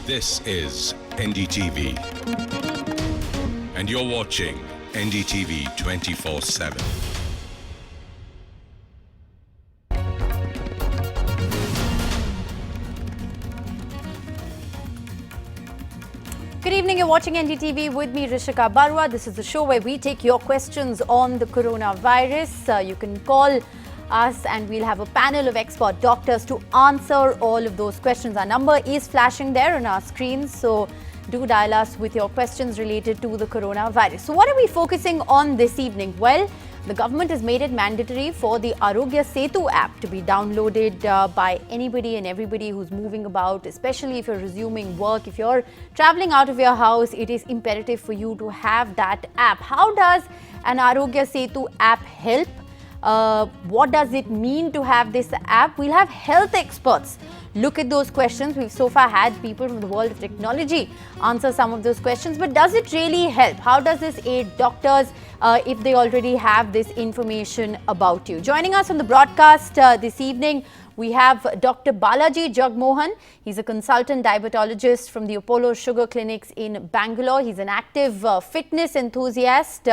This is NDTV, and you're watching NDTV 24/7. Good evening, you're watching NDTV with me, Rishika Barwa. This is the show where we take your questions on the coronavirus. You can call us and we'll have a panel of expert doctors to answer all of those questions. Our number is flashing there on our screens, so do dial us with your questions related to the coronavirus. So what are we focusing on this evening? Well, the government has made it mandatory for the Arogya Setu app to be downloaded by anybody and everybody who's moving about, especially if you're resuming work. If you're traveling out of your house, it is imperative for you to have that app. How does an Arogya Setu app help? What does it mean to have this app? We'll have health experts look at those questions. We've so far had people from the world of technology answer some of those questions, but does it really help? How does this aid doctors if they already have this information about you? Joining us on the broadcast this evening, we have Dr. Balaji Jaganmohan. He's a consultant diabetologist from the Apollo Sugar Clinics in Bangalore. He's an active fitness enthusiast.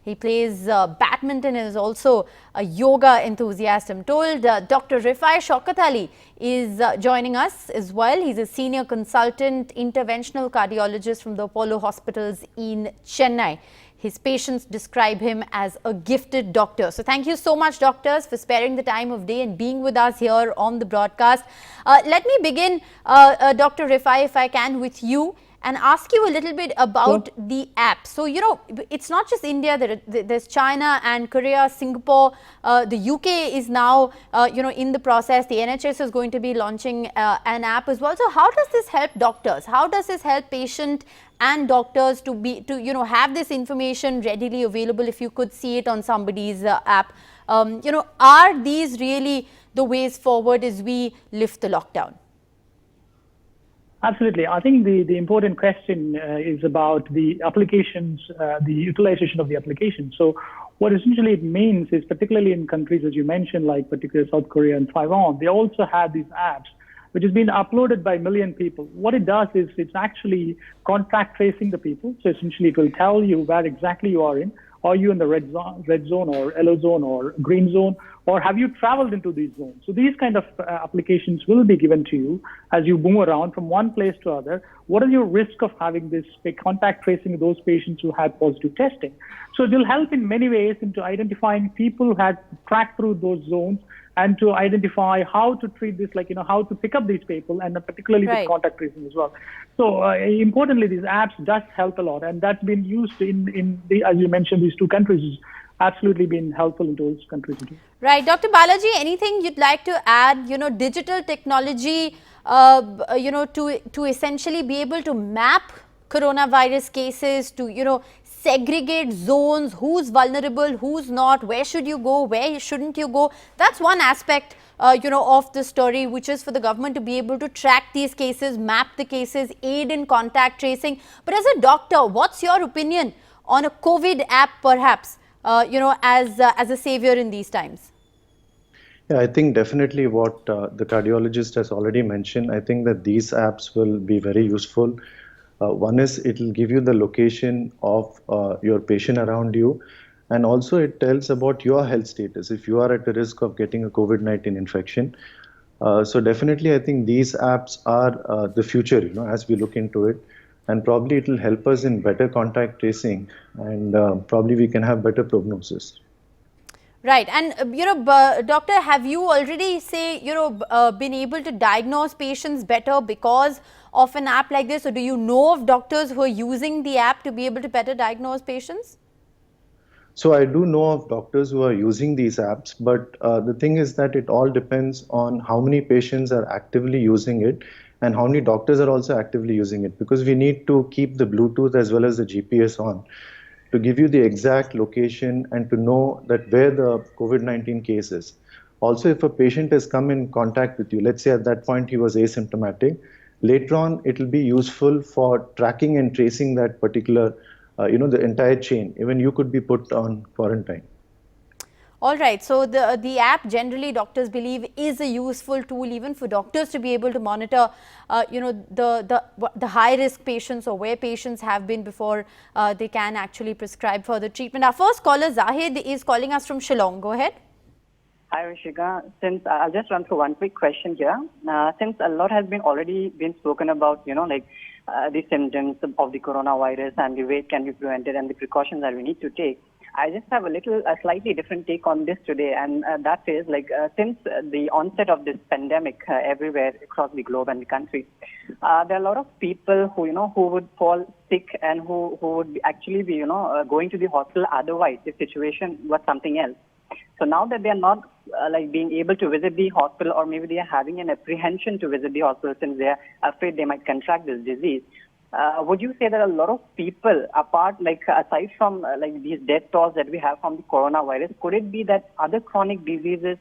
He plays badminton and is also a yoga enthusiast, I'm told. Dr. Refai Showkathali is joining us as well. He's a senior consultant interventional cardiologist from the Apollo hospitals in Chennai. His patients describe him as a gifted doctor. So thank you so much, doctors, for sparing the time of day and being with us here on the broadcast. Let me begin, Dr. Refai, if I can, with you and ask you a little bit about the app. So, you know, it's not just India, there's China and Korea, Singapore, the UK is now, in the process. The NHS is going to be launching an app as well. So how does this help doctors? How does this help patient and doctors to have this information readily available if you could see it on somebody's app? Are these really the ways forward as we lift the lockdown? Absolutely. I think the important question is about the applications, the utilization of the application. So what essentially it means is, particularly in countries, as you mentioned, like particularly South Korea and Taiwan, they also have these apps which has been uploaded by a million people. What it does is it's actually contact tracing the people. So essentially it will tell you where exactly you are in. Are you in the red zone or yellow zone or green zone, or have you traveled into these zones? So these kind of applications will be given to you as you move around from one place to other. What is your risk of having this contact tracing those patients who had positive testing? So it will help in many ways into identifying people who had tracked through those zones and to identify how to treat this, how to pick up these people, and particularly with contact tracing as well. So importantly, these apps does help a lot, and that's been used in as you mentioned, these two countries has absolutely been helpful in those countries too. Right. Dr. Balaji, anything you'd like to add? Digital technology, to essentially be able to map coronavirus cases, to, segregate zones, who's vulnerable, who's not, where should you go, where shouldn't you go. That's one aspect, of the story, which is for the government to be able to track these cases, map the cases, aid in contact tracing. But as a doctor, what's your opinion on a COVID app, perhaps, as a savior in these times? Yeah, I think definitely what the cardiologist has already mentioned. I think that these apps will be very useful. One is it will give you the location of your patient around you, and also it tells about your health status if you are at the risk of getting a COVID-19 infection. So definitely I think these apps are the future, as we look into it, and probably it will help us in better contact tracing, and probably we can have better prognosis. Right. And, doctor, have you already, been able to diagnose patients better because of an app like this? Or do you know of doctors who are using the app to be able to better diagnose patients? So I do know of doctors who are using these apps, but the thing is that it all depends on how many patients are actively using it and how many doctors are also actively using it, because we need to keep the Bluetooth as well as the GPS on to give you the exact location and to know that where the COVID-19 case is. Also, if a patient has come in contact with you, let's say at that point he was asymptomatic, later on it will be useful for tracking and tracing that particular, the entire chain. Even you could be put on quarantine. All right. So the app generally doctors believe is a useful tool even for doctors to be able to monitor, the high risk patients or where patients have been before they can actually prescribe further treatment. Our first caller Zahid is calling us from Shillong. Go ahead. Hi, Rishika. Since I'll just run through one quick question here. Since a lot has been already been spoken about, the symptoms of the coronavirus and the way it can be prevented and the precautions that we need to take, I just have a slightly different take on this today, and that is since the onset of this pandemic everywhere across the globe and the country, there are a lot of people who would fall sick and who would actually be going to the hospital otherwise if situation was something else. So now that they are not being able to visit the hospital, or maybe they are having an apprehension to visit the hospital since they are afraid they might contract this disease, would you say that a lot of people, aside from these death tolls that we have from the coronavirus, could it be that other chronic diseases,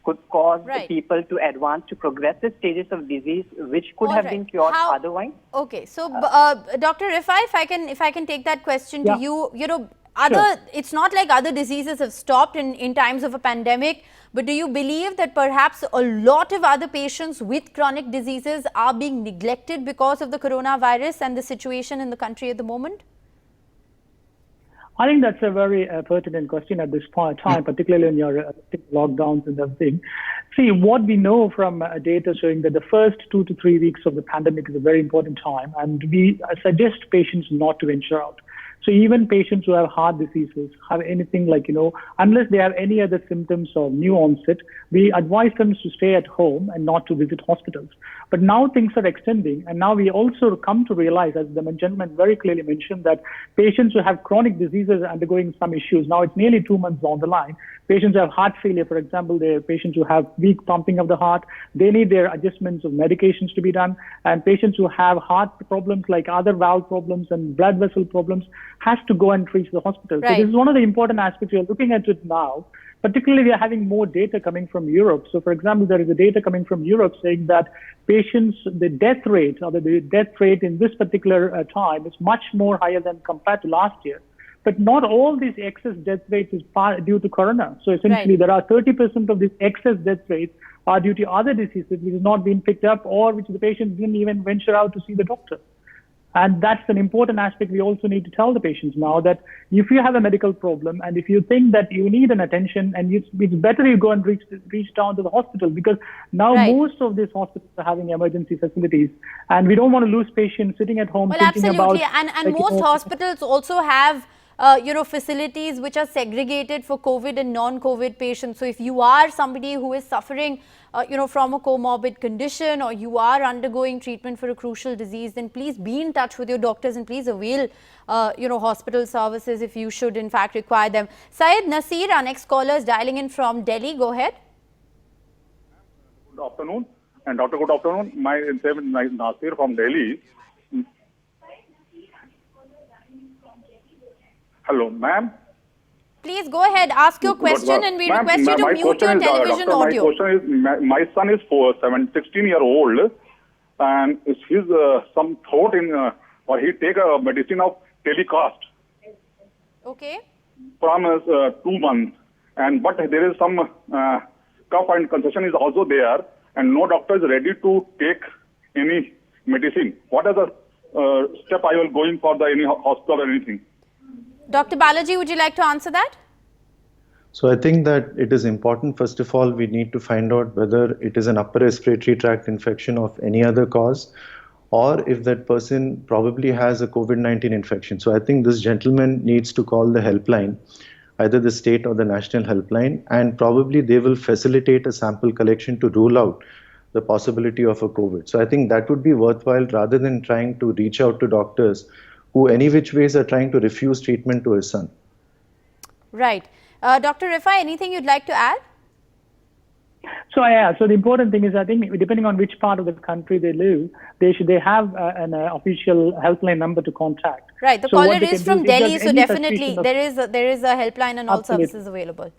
could cause people to advance to progressive stages of disease, which could have been cured otherwise? Okay, so Dr. Refai, if I can take that question to you, it's not like other diseases have stopped in times of a pandemic, but do you believe that perhaps a lot of other patients with chronic diseases are being neglected because of the coronavirus and the situation in the country at the moment? I think that's a very pertinent question at this point in time, particularly in your lockdowns and everything. See, what we know from data showing that the first 2 to 3 weeks of the pandemic is a very important time, and we suggest patients not to venture out. So even patients who have heart diseases, have anything unless they have any other symptoms or new onset, we advise them to stay at home and not to visit hospitals. But now things are extending, and now we also come to realize, as the gentleman very clearly mentioned, that patients who have chronic diseases are undergoing some issues. Now it's nearly 2 months down the line. Patients who have heart failure, for example, they are patients who have weak pumping of the heart. They need their adjustments of medications to be done. And patients who have heart problems like other valve problems and blood vessel problems has to go and reach the hospital. Right. So this is one of the important aspects we are looking at it now. Particularly, we are having more data coming from Europe. So, for example, there is a data coming from Europe saying that patients, the death rate in this particular time is much more higher than compared to last year. But not all these excess death rates is due to corona. So essentially, there are 30% of these excess death rates are due to other diseases which has not been picked up, or which the patient didn't even venture out to see the doctor. And that's an important aspect we also need to tell the patients now, that if you have a medical problem and if you think that you need an attention, and it's better you go and reach down to the hospital, because now most of these hospitals are having emergency facilities, and we don't want to lose patients sitting at home thinking about... And most hospitals also have facilities which are segregated for COVID and non-COVID patients. So if you are somebody who is suffering, from a comorbid condition, or you are undergoing treatment for a crucial disease, then please be in touch with your doctors and please avail, hospital services if you should in fact require them. Syed Nasir, our next caller, is dialing in from Delhi. Go ahead. Good afternoon. And Doctor, good afternoon. My name is Nasir from Delhi. Hello, ma'am. Please go ahead, ask your question, and we request you to mute your television audio. My question is, my son is 16-year-old, and he's some thought in, or he take a medicine of telecast. Okay. From 2 months, but there is some cough and congestion is also there, and no doctor is ready to take any medicine. What are the step I will going for any hospital or anything? Dr. Balaji, would you like to answer that? So I think that it is important, first of all, we need to find out whether it is an upper respiratory tract infection of any other cause, or if that person probably has a COVID-19 infection. So I think this gentleman needs to call the helpline, either the state or the national helpline, and probably they will facilitate a sample collection to rule out the possibility of a COVID. So I think that would be worthwhile, rather than trying to reach out to doctors who any which ways are trying to refuse treatment to his son. Right. Dr. Refai, anything you'd like to add? So the important thing is, I think, depending on which part of the country they live, they have an official helpline number to contact. Right. The caller is from Delhi, so definitely there is a helpline and all services available.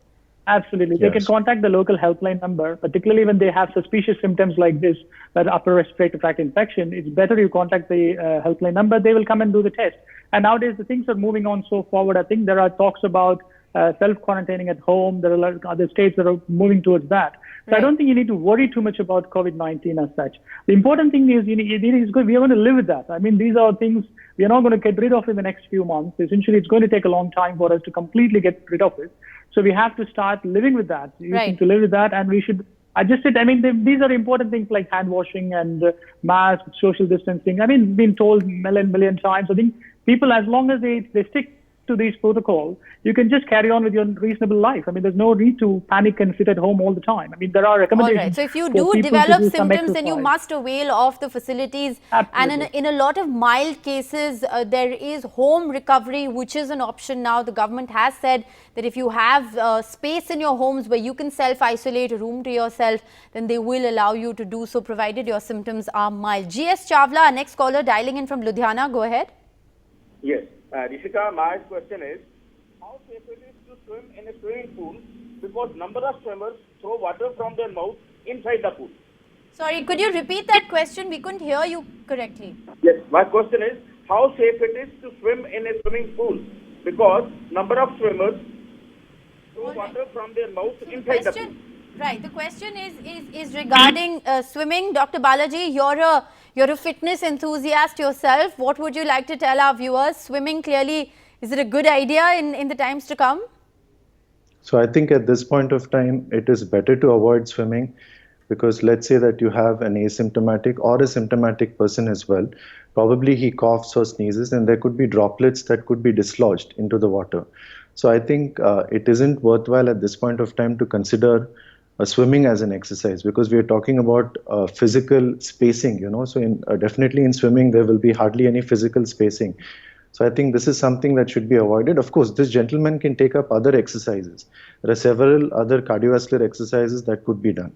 Absolutely. They can contact the local helpline number, particularly when they have suspicious symptoms like this, that upper respiratory tract infection. It's better you contact the helpline number. They will come and do the test. And nowadays, the things are moving on so forward. I think there are talks about self-quarantining at home. There are a lot of other states that are moving towards that. So I don't think you need to worry too much about COVID-19 as such. The important thing is, we are going to live with that. I mean, these are things we are not going to get rid of in the next few months. Essentially, it's going to take a long time for us to completely get rid of it. So we have to start living with that, to live with that, and we should adjust it. I mean, these are important things like hand washing and masks, social distancing. I mean, been told million times. I think people, as long as they stick to these protocols, you can just carry on with your reasonable life. I mean, there's no need to panic and sit at home all the time. I mean, there are recommendations. All right. So if you do develop symptoms, then you must avail of the facilities. Absolutely. And in a lot of mild cases, there is home recovery, which is an option now. The government has said that if you have space in your homes where you can self-isolate, a room to yourself, then they will allow you to do so, provided your symptoms are mild. GS Chawla, our next caller, dialing in from Ludhiana. Go ahead. Yes. Rishika, my question is, how safe it is to swim in a swimming pool because number of swimmers throw water from their mouth inside the pool? Sorry, could you repeat that question? We couldn't hear you correctly. Yes, my question is, how safe it is to swim in a swimming pool because number of swimmers throw water from their mouth inside the pool? Right, the question is regarding swimming. Dr. Balaji, you're a fitness enthusiast yourself. What would you like to tell our viewers? Swimming, clearly, is it a good idea in the times to come? So I think at this point of time, it is better to avoid swimming, because let's say that you have an asymptomatic or a symptomatic person as well. Probably he coughs or sneezes, and there could be droplets that could be dislodged into the water. So I think it isn't worthwhile at this point of time to consider swimming as an exercise, because we are talking about physical spacing, so definitely in swimming there will be hardly any physical spacing. So I think this is something that should be avoided. Of course, this gentleman can take up other exercises. There are several other cardiovascular exercises that could be done.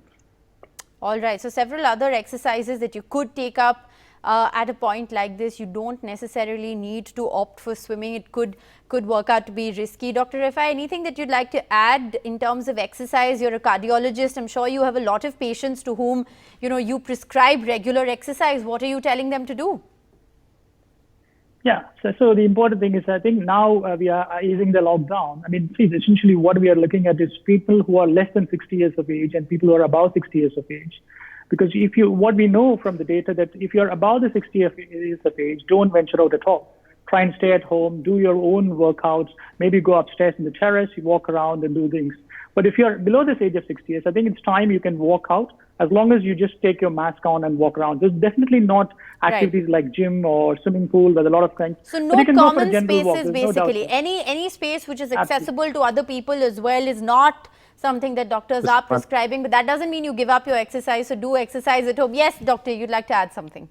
All right, so several other exercises that you could take up at a point like this. You don't necessarily need to opt for swimming. It could work out to be risky. Dr. Refai, anything that you'd like to add in terms of exercise? You're a cardiologist. I'm sure you have a lot of patients to whom you prescribe regular exercise. What are you telling them to do? Yeah, so the important thing is, I think now we are easing the lockdown. I mean, see, essentially what we are looking at is people who are less than 60 years of age and people who are above 60 years of age. Because what we know from the data, that if you're above the 60 years of age, don't venture out at all. Try and stay at home, do your own workouts, maybe go upstairs in the terrace, you walk around and do things. But if you're below this age of 60 years, I think it's time you can walk out, as long as you just take your mask on and walk around. There's definitely not activities like gym or swimming pool with a lot of kinds. So no common spaces, basically. Any space which is accessible to other people as well is not something that doctors are prescribing, but that doesn't mean you give up your exercise. So do exercise at home. Yes, doctor, you'd like to add something.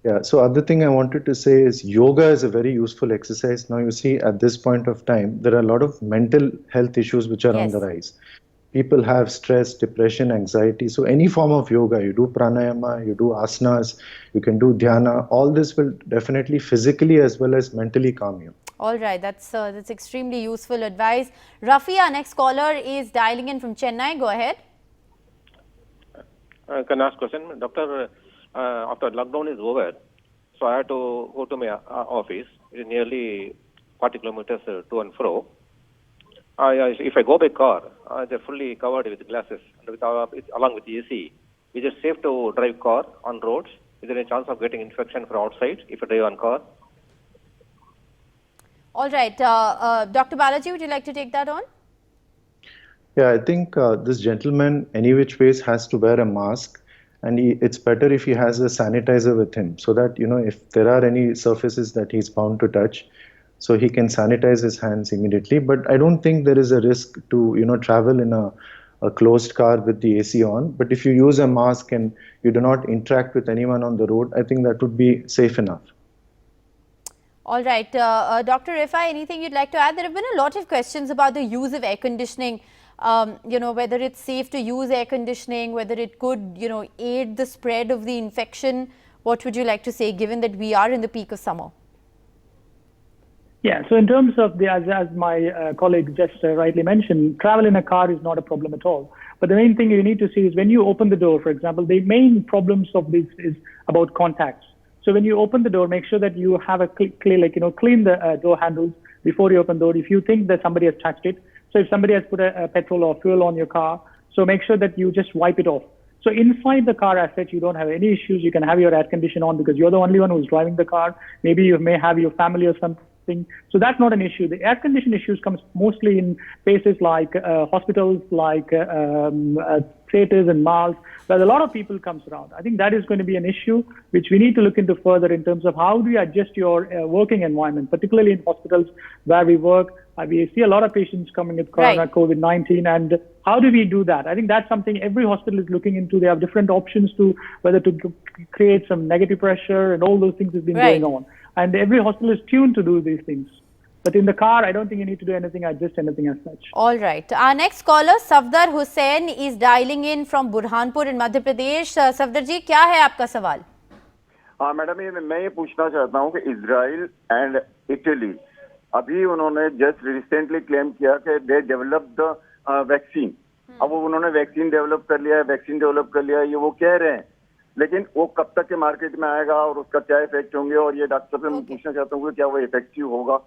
Yeah, so other thing I wanted to say is yoga is a very useful exercise. Now you see, at this point of time, there are a lot of mental health issues which are on the rise. People have stress, depression, anxiety. So any form of yoga, you do pranayama, you do asanas, you can do dhyana, all this will definitely physically as well as mentally calm you. All right, that's extremely useful advice. Rafi, our next caller is dialing in from Chennai. Go ahead. Can I ask a question? Doctor, after lockdown is over, so I have to go to my office. It is nearly 40 kilometers to and fro. If I go by car, they're fully covered with glasses and along with the AC. Is it safe to drive car on roads? Is there any chance of getting infection from outside if I drive on car? All right. Dr. Balaji, would you like to take that on? Yeah, I think this gentleman, any which ways, has to wear a mask. And it's better if he has a sanitizer with him, so that, if there are any surfaces that he's bound to touch, so he can sanitize his hands immediately. But I don't think there is a risk to, travel in a closed car with the AC on. But if you use a mask and you do not interact with anyone on the road, I think that would be safe enough. All right. Dr. Refai, anything you'd like to add? There have been a lot of questions about the use of air conditioning. Whether it's safe to use air conditioning, whether it could, aid the spread of the infection. What would you like to say, given that we are in the peak of summer? Yeah, so in terms of as my colleague just rightly mentioned, travel in a car is not a problem at all. But the main thing you need to see is when you open the door, for example, the main problems of this is about contacts. So when you open the door, make sure that you have clean the door handles before you open the door. If you think that somebody has touched it, So if somebody has put a petrol or fuel on your car, so make sure that you just wipe it off. So inside the car as such, you don't have any issues. You can have your air conditioner on because you're the only one who's driving the car. Maybe you may have your family or something. So that's not an issue. The air condition issues comes mostly in places like hospitals, like theaters and malls, where a lot of people comes around. I think that is going to be an issue which we need to look into further in terms of how do you adjust your working environment, particularly in hospitals where we work. We see a lot of patients coming with corona, Right. COVID-19, and how do we do that? I think that's something every hospital is looking into. They have different options to whether to create some negative pressure and all those things has been Right. going on. And every hospital is tuned to do these things. But in the car, I don't think you need to do anything, adjust anything as such. All right. Our next caller, Safdar Hussain, is dialing in from Burhanpur in Madhya Pradesh. Safdar ji, क्या है आपका सवाल? हाँ madam, ये मैं ये पूछना चाहता हूँ कि इजराइल एंड इटली अभी उन्होंने जस्ट रिसेंटली क्लेम किया कि दे डेवलप द वैक्सीन. अब वो उन्होंने वैक्सीन डेवलप कर लिया है, ये वो कह रहे हैं, लेकिन वो कब तक के मार्केट में आएगा और उसका क्या इफेक्ट होंगे, और ये डॉक्टर से मैं पूछना चाहता हूँ कि क्या वो इफेक्टिव होगा.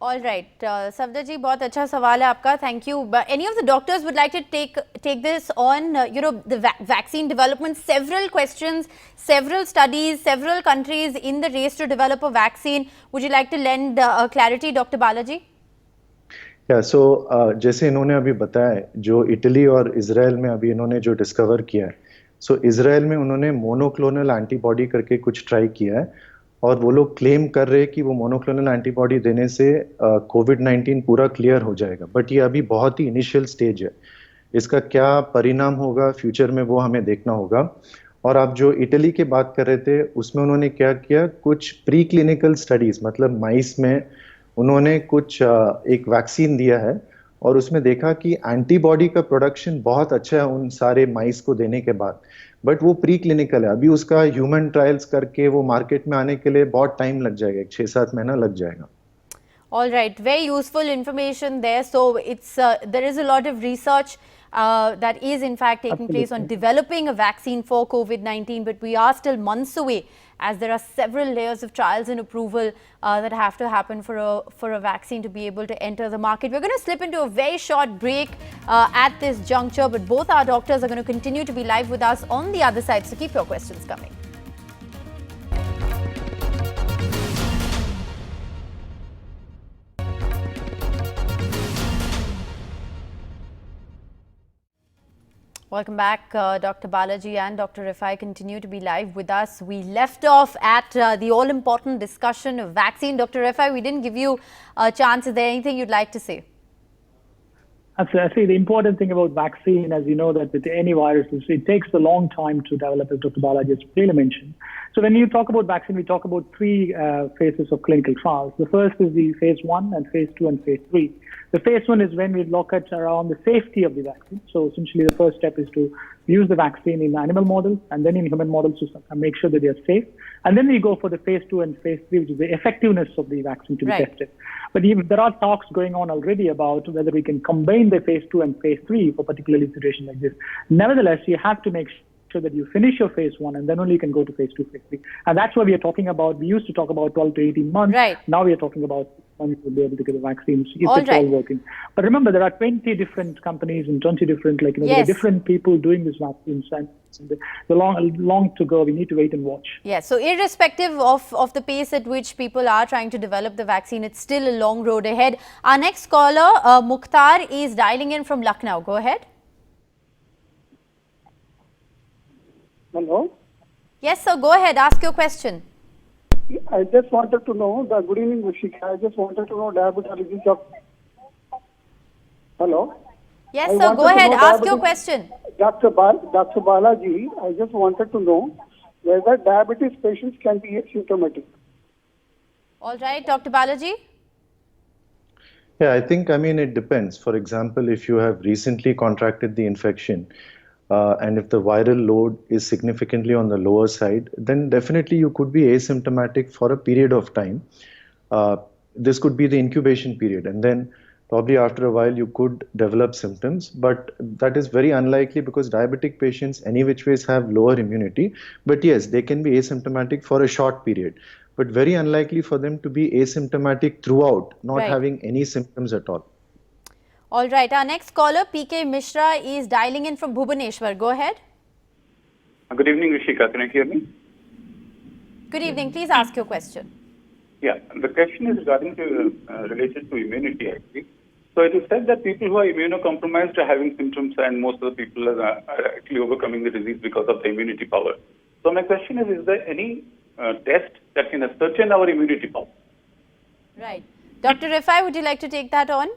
All right, Safdar ji, बहुत अच्छा सवाल है आपका. Thank you. But any of the doctors would like to take this on, the vaccine development. Several questions, several studies, several countries in the race to develop a vaccine. Would you like to lend clarity, Dr. Balaji? या सो जैसे इन्होंने अभी बताया, जो Italy और Israel में अभी इन्होंने जो डिस्कवर किया है, सो इजराइल में उन्होंने मोनोक्लोनल एंटीबॉडी करके कुछ ट्राई किया है, और वो लोग क्लेम कर रहे हैं कि वो मोनोक्लोनल एंटीबॉडी देने से कोविड-19 पूरा क्लियर हो जाएगा. बट ये अभी बहुत ही इनिशियल स्टेज है. इसका क्या परिणाम होगा फ्यूचर में वो हमें देखना होगा. और आप जो इटली की बात कर रहे थे, उसमें उन्होंने क्या किया, कुछ प्री क्लिनिकल स्टडीज, मतलब माइस में उन्होंने कुछ एक वैक्सीन दिया है, और उसमें देखा कि एंटीबॉडी का प्रोडक्शन बहुत अच्छा है उन सारे माइस को देने के बाद. बट वो प्री क्लिनिकल है, अभी उसका ह्यूमन ट्रायल्स करके वो मार्केट में आने के लिए बहुत टाइम लग जाएगा, 6-7 महीना लग जाएगा. All right, very useful information there. So it's there is a lot of research that is in fact taking place on developing a vaccine for COVID-19, but we are still months away, as there are several layers of trials and approval that have to happen for a vaccine to be able to enter the market. We're going to slip into a very short break at this juncture, but both our doctors are going to continue to be live with us on the other side, so keep your questions coming. Welcome back. Dr. Balaji and Dr. Refai continue to be live with us. We left off at the all-important discussion of vaccine. Dr. Refai, we didn't give you a chance. Is there anything you'd like to say? Absolutely. The important thing about vaccine, as you know, that with any virus, it takes a long time to develop, as Dr. Balaji has clearly mentioned. So when you talk about vaccine, we talk about three phases of clinical trials. The first is the phase 1 and phase 2 and phase 3. The phase 1 is when we look at around the safety of the vaccine. So essentially the first step is to use the vaccine in animal models and then in human models to make sure that they are safe. And then we go for the phase 2 and phase 3, which is the effectiveness of the vaccine to be tested. But there are talks going on already about whether we can combine the phase 2 and phase 3 for particularly situations like this. Nevertheless, you have to make sure that you finish your phase 1 and then only you can go to phase 2, phase 3. And that's what we are talking about. We used to talk about 12 to 18 months. Now we are talking about months to be able to get the vaccines if it's all working. But remember, there are 20 different companies and 20 different, there are different people doing these vaccines, and the long to go. We need to wait and watch. Yes. So irrespective of the pace at which people are trying to develop the vaccine, it's still a long road ahead. Our next caller, Mukhtar, is dialing in from Lucknow. Go ahead. Hello? Yes, sir. Go ahead. Ask your question. I just wanted to know, good evening, Rishika. I just wanted to know diabetes of... Hello? Yes, sir. Go ahead. Ask your question. Dr. Balaji, I just wanted to know whether diabetes patients can be asymptomatic. All right, Dr. Balaji? Yeah, it depends. For example, if you have recently contracted the infection, and if the viral load is significantly on the lower side, then definitely you could be asymptomatic for a period of time. This could be the incubation period, and then probably after a while you could develop symptoms, but that is very unlikely because diabetic patients any which ways have lower immunity. But yes, they can be asymptomatic for a short period, but very unlikely for them to be asymptomatic throughout, not having any symptoms at all. All right, our next caller, PK Mishra, is dialing in from Bhubaneswar. Go ahead. Good evening, Rishika. Can you hear me? Good evening. Please ask your question. Yeah, the question is regarding to related to immunity actually. So it is said that people who are immunocompromised are having symptoms, and most of the people are actually overcoming the disease because of the immunity power. So my question is there any test that can ascertain our immunity power? Right. Dr. Refai, would you like to take that on?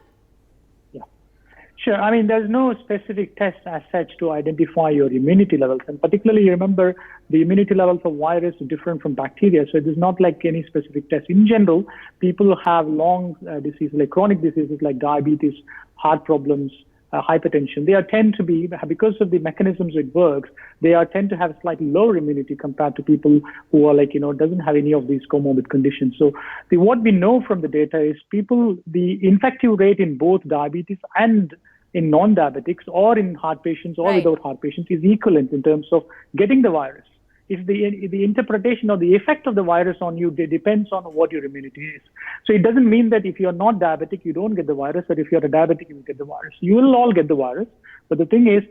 Sure. I mean, there's no specific test as such to identify your immunity levels. And particularly, remember, the immunity levels of virus are different from bacteria. So it is not like any specific test. In general, people who have long diseases, like chronic diseases like diabetes, heart problems, hypertension, they tend to be, because of the mechanisms it works, they tend to have slightly lower immunity compared to people who are doesn't have any of these comorbid conditions. So what we know from the data is the infective rate in both diabetes and in non-diabetics or in heart patients or without heart patients is equivalent in terms of getting the virus. If the interpretation or the effect of the virus on you depends on what your immunity is. So it doesn't mean that if you're not diabetic, you don't get the virus, or if you're a diabetic, you will get the virus. You will all get the virus. But the thing is,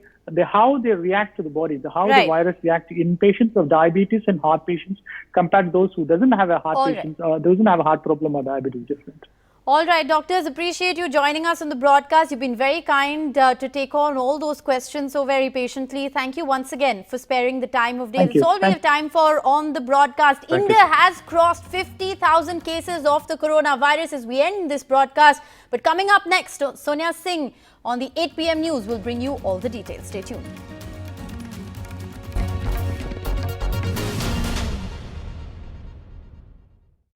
how they react to the body, how the virus reacts in patients of diabetes and heart patients compared to those who doesn't have a heart patient, doesn't have a heart problem or diabetes different. All right, doctors, appreciate you joining us on the broadcast. You've been very kind to take on all those questions so very patiently. Thank you once again for sparing the time of day. That's all we have time for on the broadcast. India has crossed 50,000 cases of the coronavirus as we end this broadcast. But coming up next, Sonia Singh on the 8 p.m. news will bring you all the details. Stay tuned.